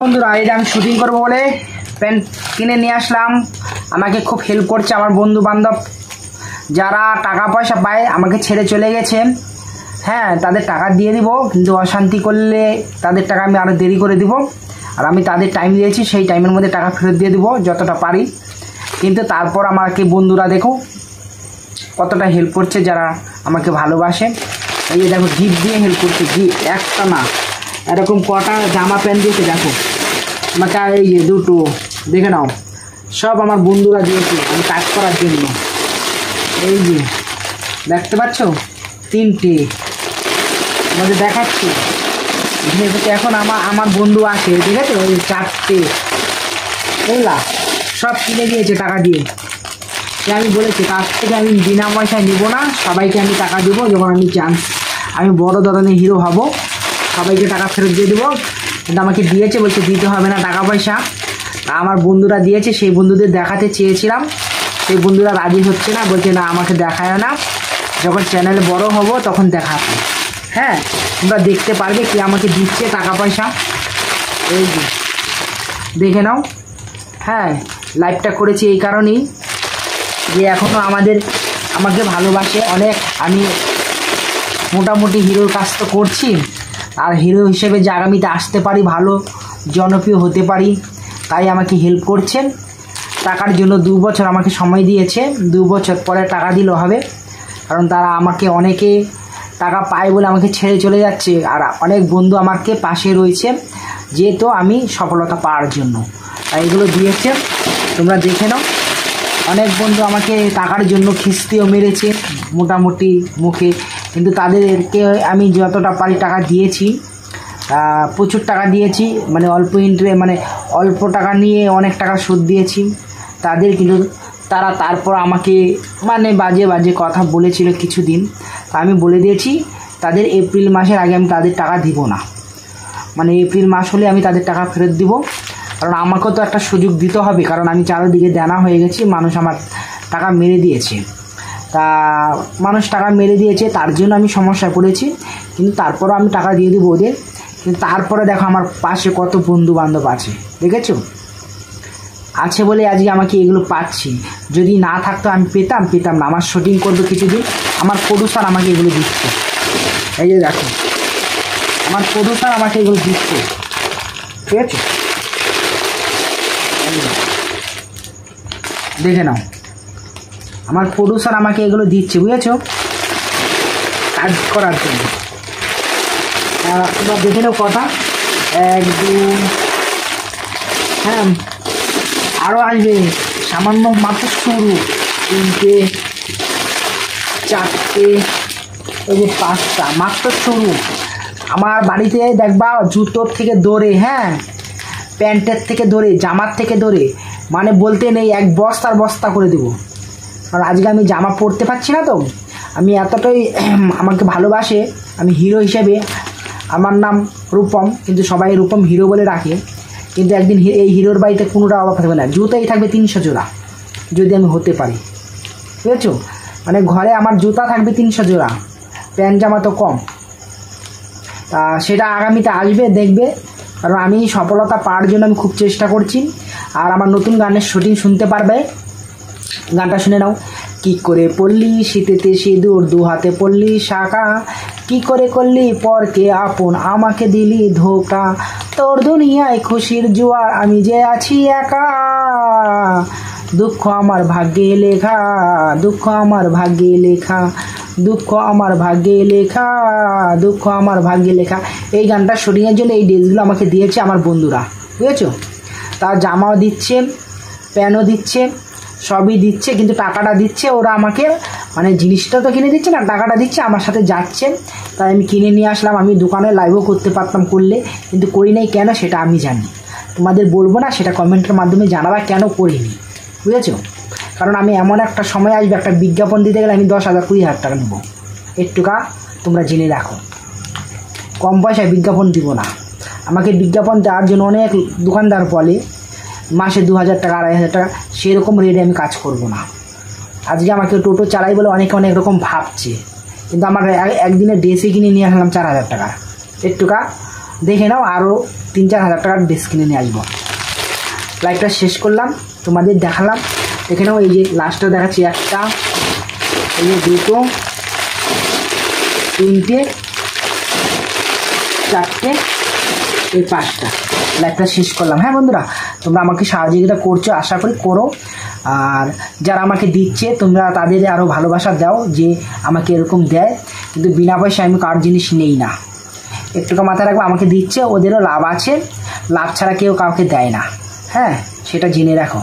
বন্ধুরা এটা আমি শুটিং করবো বলে প্যান্ট কিনে নিয়ে আসলাম। আমাকে খুব হেল্প করছে আমার বন্ধু বান্ধব যারা টাকা পয়সা পায় আমাকে ছেড়ে চলে গেছে। হ্যাঁ, তাদের টাকা দিয়ে দিব, কিন্তু অশান্তি করলে তাদের টাকা আমি আরও দেরি করে দিব। আর আমি তাদের টাইম দিয়েছি, সেই টাইমের মধ্যে টাকা ফেরত দিয়ে দিব যতটা পারি। কিন্তু তারপর আমাকে বন্ধুরা দেখো কতটা হেল্প করছে, যারা আমাকে ভালোবাসে। এই যে দেখো গিফট দিয়ে হেল্প করছে, গিফট একটা না এরকম কটা জামা প্যান্ট দিয়েছে। দেখো আমাকে এই যে দুটো দেখে নাও, সব আমার বন্ধুরা দিয়েছে আমি কাজ করার জন্য। এই যে দেখতে পাচ্ছ তিনটে আমাদের দেখাচ্ছি। এখন আমার বন্ধু আছে, ঠিক আছে, ওই চারটে বুঝলা, সব কিনে দিয়েছে টাকা দিয়ে। আমি বলেছি কাছ থেকে আমি বিনা পয়সায় নেবো না, সবাইকে আমি টাকা দেবো। যখন আমি চান্স আমি বড় ধরনের হিরো হব সবাইকে টাকা ফেরত দিয়ে দেবো। কিন্তু আমাকে দিয়েছে, বলছে দিতে হবে না টাকা পয়সা। আমার বন্ধুরা দিয়েছে, সেই বন্ধুদের দেখাতে চেয়েছিলাম, সেই বন্ধুরা রাজি হচ্ছে না, বলছে না আমাকে দেখায় না, যখন চ্যানেল বড় হব তখন দেখাবে। হ্যাঁ, তোমরা দেখতে পারবে কি আমাকে দিচ্ছে টাকা পয়সা, এই যে দেখে নাও। হ্যাঁ, লাইভটা করেছি এই কারণেই যে এখনও আমাকে ভালোবাসে অনেক। আমি মোটামুটি হিরোর কাজ তো করছি, আর হিরো হিসেবে যে আগামীতে আসতে পারি, ভালো জনপ্রিয় হতে পারি, তাই আমাকে হেল্প করছেন। টাকার জন্য 2 বছর আমাকে সময় দিয়েছে, 2 বছর পরে টাকা দিলেও হবে। কারণ তারা আমাকে অনেকে টাকা পায় বলে আমাকে ছেড়ে চলে যাচ্ছে, আর অনেক বন্ধু আমাকে পাশে রয়েছে যেহেতু আমি সফলতা পাওয়ার জন্য, তাই এগুলো দিয়েছে। তোমরা দেখে নাও, অনেক বন্ধু আমাকে টাকার জন্য খিস্তিও মেরেছে মোটামুটি মুখে, কিন্তু তাদেরকে আমি যতটা পারি টাকা দিয়েছি, প্রচুর টাকা দিয়েছি। মানে অল্প টাকা নিয়ে অনেক টাকা সুদ দিয়েছি তাদের। কিন্তু তারা তারপর আমাকে বাজে বাজে কথা বলেছিল কিছুদিন, আমি বলে দিয়েছি তাদের এপ্রিল মাসের আগে আমি তাদের টাকা দিব না। এপ্রিল মাস হলে আমি তাদের টাকা ফেরত দিব, কারণ আমাকেও তো একটা সুযোগ দিতে হবে। কারণ আমি চারিদিকে দেনা হয়ে গেছি, মানুষ আমার টাকা মেরে দিয়েছে। মানুষ টাকা মেরে দিয়েছে, তার জন্য আমি সমস্যায় পড়েছি। কিন্তু তারপরও আমি টাকা দিয়ে দিব ওদের। কিন্তু তারপরে দেখো আমার পাশে কত বন্ধু বান্ধব আছে, দেখেছো, আছে বলে আজকে আমাকে এগুলো পাচ্ছি। যদি না থাকতো আমি পেতাম না। আমার শুটিং করবো কিছুদিন, আমার প্রডিউসার আমাকে এগুলো দিচ্ছে। এই যে দেখো আমার প্রডিউসার আমাকে এগুলো দিচ্ছে, ঠিক আছে, দেখে নাও আমার প্রডিউসার আমাকে এগুলো দিচ্ছে, বুঝেছো, কাজ করার জন্য। তোমরা দেখে নাও কথা 1 2, হ্যাঁ আরও আসবে, সামান্য মাত্র শুরু। 3টে 4টে, এই যে 5টা মাত্র শুরু। আমার বাড়িতে দেখবা জুতোর থেকে ধরে, হ্যাঁ প্যান্টের থেকে ধরে, জামার থেকে ধরে, বলতে নেই, এক বস্তার বস্তা করে দেবো। কারণ আজকে আমি জামা পরতে পারছি না, তো আমি এতটাই আমাকে ভালোবাসে। আমি হিরো হিসেবে, আমার নাম রূপম, কিন্তু সবাই রূপম হিরো বলে রাখে। কিন্তু একদিন এই হিরোর বাড়িতে কোনোটা অভাব থাকবে না, জুতাই থাকবে 300 জোড়া যদি আমি হতে পারি, বুঝেছো। ঘরে আমার জুতা থাকবে 300 জোড়া, প্যান্ট জামা তো কম। তা সেটা আগামীতে আসবে, দেখবে। কারণ আমি সফলতা পাওয়ার জন্য আমি খুব চেষ্টা করছি। আর আমার নতুন গানের শুটিং শুনতে পারবে, গানটা শুনে নাও। কি করে পড়লি শীতেতে সিঁদুর, 2 হাতে পড়লি শাখা, কি করে করলি পরকে আপন, আমাকে দিলি ধোকা, তোর দুনিয়ায় খুশির জোয়ার, আমি যে আছি একা, দুঃখ আমার ভাগ্যে লেখা, দুঃখ আমার ভাগ্যে লেখা, দুঃখ আমার ভাগ্যে লেখা, দুঃখ আমার ভাগ্যে লেখা। এই গানটা শুটিংয়ের জন্য এই ড্রেসগুলো আমাকে দিয়েছে আমার বন্ধুরা, বুঝেছো। তার জামাও দিচ্ছে, প্যান্টও দিচ্ছে, সবই দিচ্ছে, কিন্তু টাকাটা দিচ্ছে ওরা আমাকে। জিনিসটা তো কিনে দিচ্ছে না, টাকাটা দিচ্ছে, আমার সাথে যাচ্ছে। তাই আমি কিনে নিয়ে আসলাম। আমি দোকানে লাইভও করতে পারতাম করলে, কিন্তু করি নাই। কেন সেটা আমি জানি, তোমাদের বলবো না, সেটা কমেন্টের মাধ্যমে জানাবা কেন করিনি, বুঝেছো। কারণ আমি এমন একটা সময় আসবে, একটা বিজ্ঞাপন দিতে গেলে আমি 10,000 20,000 টাকা নেবো। একটুকা তোমরা জেনে রাখো, কম পয়সায় বিজ্ঞাপন দিব না। আমাকে বিজ্ঞাপন দেওয়ার জন্য অনেক দোকানদার বলে মাসে 2,000 টাকা 2,500 টাকা, সেরকম রেটে আমি কাজ করব না। আজকে আমাকে টোটো চালাই বলে অনেকে অনেক রকম ভাবছে, কিন্তু আমার একদিনে ড্রেসে কিনে নিয়ে আসলাম 4,000 টাকা। একটুকা দেখে নাও, আরও 3-4 হাজার টাকার ড্রেস কিনে নিয়ে আসবো। লাইভটা শেষ করলাম, তোমাদের দেখালাম। দেখে নাও, এই যে লাস্টটা দেখাচ্ছি, 1টা, এই যে 2টো, 3টে, 4টে, এই 5টা। লাইভটা শেষ করলাম। হ্যাঁ বন্ধুরা, তোমরা আমাকে সহযোগিতা করছো, আশা করি করো। আর যারা আমাকে দিচ্ছে তোমরা তাদের আরও ভালোবাসা দাও, যে আমাকে এরকম দেয়, কিন্তু বিনা পয়সায় আমি কার জিনিস নেই না। একটুকু মাথায় রাখবো, আমাকে দিচ্ছে, ওদেরও লাভ আছে, লাভ ছাড়া কেউ কাউকে দেয় না। হ্যাঁ, সেটা জেনে রাখো।